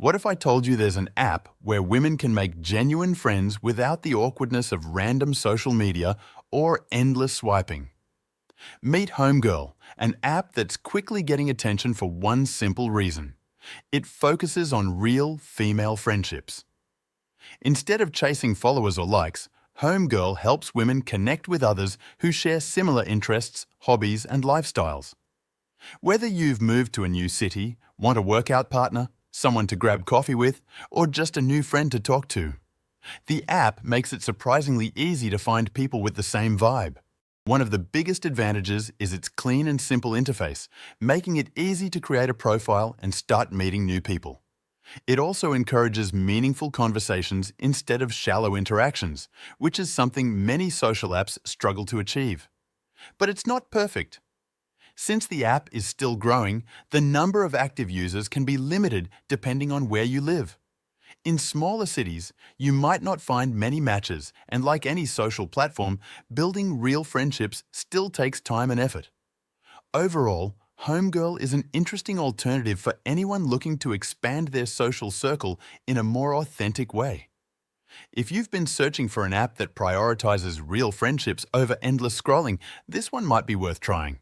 What if I told you there's an app where women can make genuine friends without the awkwardness of random social media or endless swiping? Meet Homegirl, an app that's quickly getting attention for one simple reason. It focuses on real female friendships. Instead of chasing followers or likes, Homegirl helps women connect with others who share similar interests, hobbies, and lifestyles. Whether you've moved to a new city, want a workout partner, someone to grab coffee with, or just a new friend to talk to, the app makes it surprisingly easy to find people with the same vibe. One of the biggest advantages is its clean and simple interface, making it easy to create a profile and start meeting new people. It also encourages meaningful conversations instead of shallow interactions, which is something many social apps struggle to achieve. But it's not perfect. Since the app is still growing, the number of active users can be limited depending on where you live. In smaller cities, you might not find many matches, and like any social platform, building real friendships still takes time and effort. Overall, Homegirl is an interesting alternative for anyone looking to expand their social circle in a more authentic way. If you've been searching for an app that prioritizes real friendships over endless scrolling, this one might be worth trying.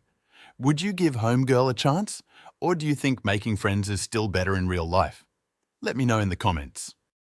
Would you give Homegirl a chance? Or do you think making friends is still better in real life? Let me know in the comments.